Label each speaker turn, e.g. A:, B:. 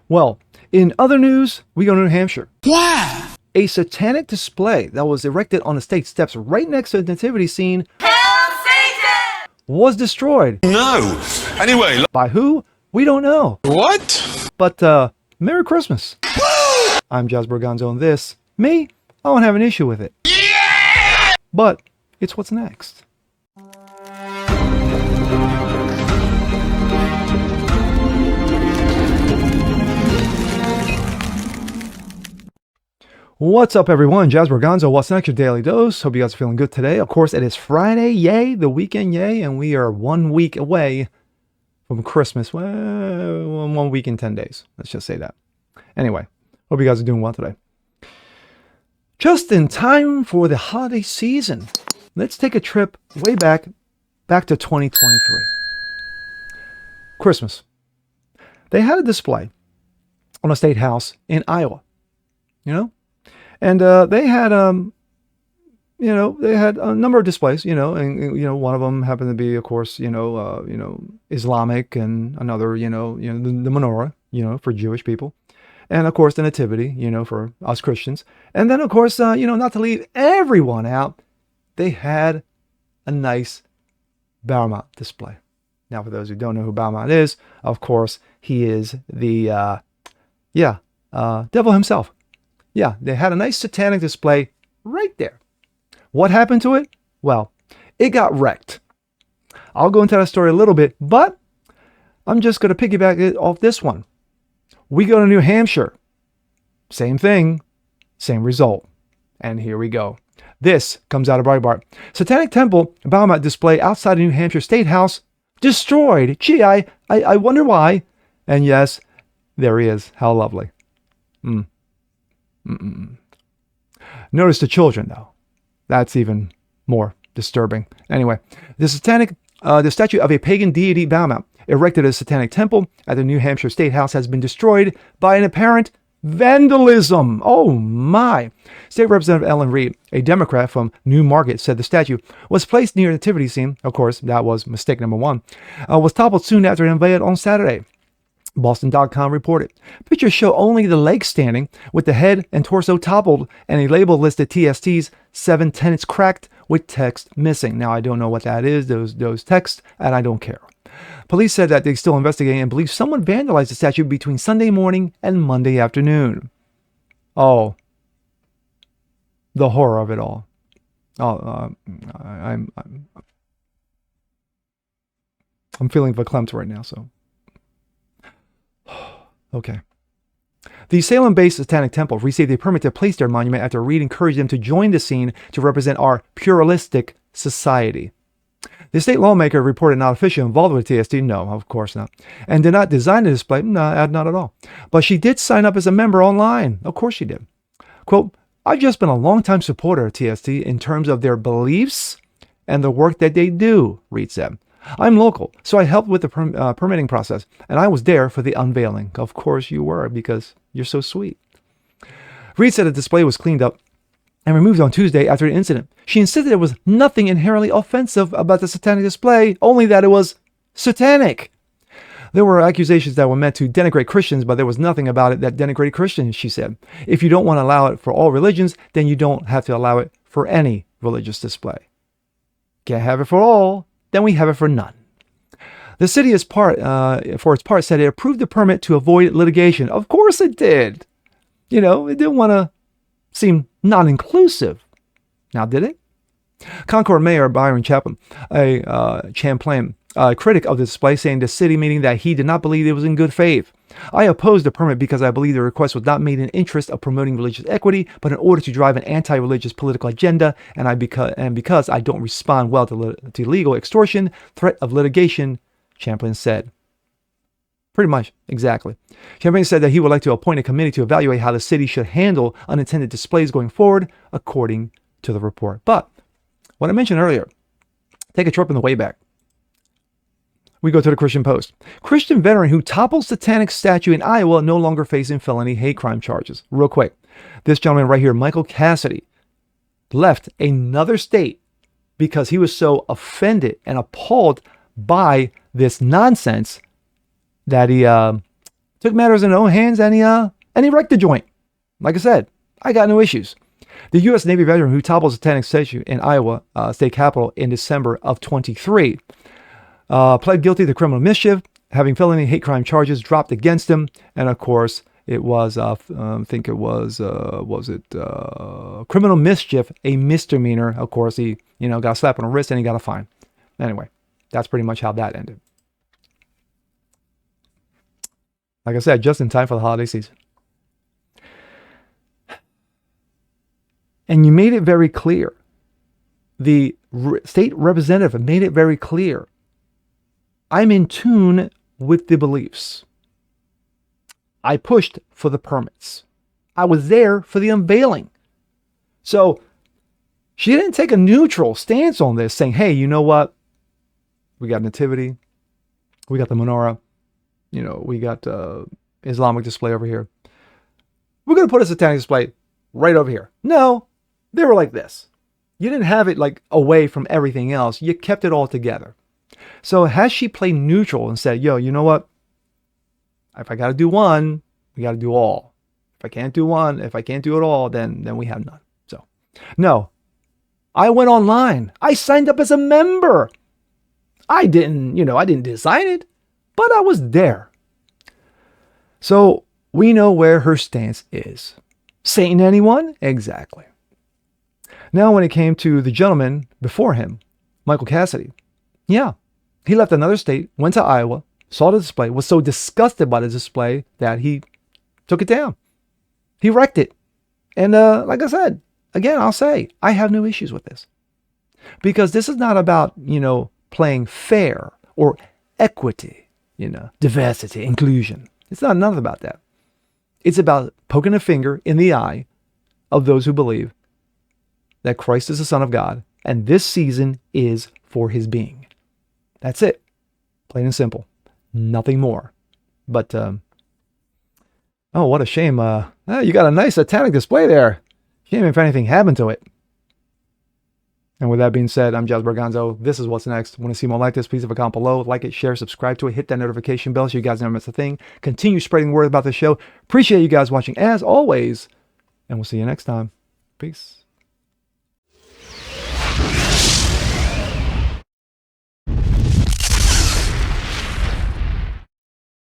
A: Well, in other news, we go to New Hampshire.
B: Why?
A: A satanic display that was erected on the state steps right next to the nativity scene was destroyed.
B: No. Anyway.
A: By who? We don't know.
B: What?
A: But, Merry Christmas. Woo! I'm Jasper Gonzo, and this, me, I don't have an issue with it. Yeah! But, it's what's next. What's up, everyone? Jasper Gonzo, what's next? Your daily dose. Hope you guys are feeling good today. Of course, it is Friday, yay, the weekend, yay, and we are 1 week away from Christmas. Well, 1 week and 10 days. Let's just say that. Anyway, hope you guys are doing well today. Just in time for the holiday season, let's take a trip way back to 2023. Christmas. They had a display on a state house in Iowa, and they had they had a number of displays, and one of them happened to be, of course, Islamic, and another, the menorah, for Jewish people, and of course the nativity, for us Christians, and then of course, not to leave everyone out, they had a nice Bahamut display. Now, for those who don't know who Bahamut is, of course, he is the devil himself. Yeah, they had a nice satanic display right there. What happened to it? Well, it got wrecked. I'll go into that story a little bit, but I'm just going to piggyback it off this one. We go to New Hampshire. Same thing, same result. And here we go. This comes out of Breitbart. Satanic Temple Bahamut display outside the New Hampshire State House destroyed. Gee, I wonder why. And yes, there he is. How lovely. Notice the children, though. That's even more disturbing. Anyway, the statue of a pagan deity Bahamut, erected at a satanic temple at the New Hampshire State House, has been destroyed by an apparent vandalism. Oh my! State Representative Ellen Reed, a Democrat from Newmarket, said the statue was placed near the nativity scene. Of course, that was mistake number one. Was toppled soon after it unveiled on Saturday. Boston.com reported. Pictures show only the leg standing, with the head and torso toppled, and a label listed TST's 7 tenants cracked with text missing. Now, I don't know what that is, those texts, and I don't care. Police said that they're still investigating and believe someone vandalized the statue between Sunday morning and Monday afternoon. Oh, the horror of it all. I'm feeling verklempt right now, so. Okay. The Salem-based Satanic Temple received a permit to place their monument after Reed encouraged them to join the scene to represent our pluralistic society. The state lawmaker reported not officially involved with TST, no, of course not, and did not design the display, no, not at all. But she did sign up as a member online. Of course she did. Quote, I've just been a longtime supporter of TST in terms of their beliefs and the work that they do, Reed said. I'm local, so I helped with the permitting process, and I was there for the unveiling. Of course you were, because you're so sweet. Reed said the display was cleaned up and removed on Tuesday after the incident. She insisted there was nothing inherently offensive about the satanic display, only that it was satanic. There were accusations that were meant to denigrate Christians, but there was nothing about it that denigrated Christians, she said. If you don't want to allow it for all religions, then you don't have to allow it for any religious display. Can't have it for all, then we have it for none. The city, for its part, said it approved the permit to avoid litigation. Of course it did. It didn't want to seem non-inclusive. Now, did it? Concord Mayor Byron Champlin, a critic of the display, saying to city meeting that he did not believe it was in good faith. I opposed the permit because I believe the request was not made in interest of promoting religious equity, but in order to drive an anti-religious political agenda, and because I don't respond well to legal extortion, threat of litigation, Champlin said. Pretty much, exactly. Champlin said that he would like to appoint a committee to evaluate how the city should handle unintended displays going forward, according to the report. But, what I mentioned earlier, take a trip on the way back. We go to the Christian Post. Christian veteran who toppled satanic statue in Iowa no longer facing felony hate crime charges. Real quick. This gentleman right here, Michael Cassidy, left another state because he was so offended and appalled by this nonsense that he took took matters in his own hands, and he wrecked the joint. Like I said, I got no issues. The U.S. Navy veteran who toppled Satanic statue in Iowa state capitol in December of 23 pled guilty to criminal mischief, having felony hate crime charges dropped against him. And of course, it was, I think it was criminal mischief, a misdemeanor. Of course, he, got a slap on the wrist and he got a fine. Anyway, that's pretty much how that ended. Like I said, just in time for the holiday season. And you made it very clear. The state representative made it very clear. I'm in tune with the beliefs. I pushed for the permits. I was there for the unveiling. So she didn't take a neutral stance on this, saying, hey, you know what? We got nativity. We got the menorah. We got Islamic display over here. We're going to put a satanic display right over here. No, they were like this. You didn't have it like away from everything else. You kept it all together. So has she played neutral and said, yo, you know what? If I got to do one, we got to do all. If I can't do one, if I can't do it all, then we have none. So, no. I went online. I signed up as a member. I didn't design it, but I was there. So, we know where her stance is. Satan anyone? Exactly. Now, when it came to the gentleman before him, Michael Cassidy, yeah, he left another state, went to Iowa, saw the display, was so disgusted by the display that he took it down. He wrecked it. And like I said, again, I'll say, I have no issues with this. Because this is not about, playing fair or equity, diversity, inclusion. It's not nothing about that. It's about poking a finger in the eye of those who believe that Christ is the Son of God, and this season is for his being. That's it. Plain and simple. Nothing more. But, oh, what a shame. You got a nice satanic display there. Shame if anything happened to it. And with that being said, I'm Jazz Berganzo. This is What's Next. Want to see more like this? Please leave a comment below. Like it, share, subscribe to it. Hit that notification bell so you guys never miss a thing. Continue spreading word about the show. Appreciate you guys watching as always. And we'll see you next time. Peace.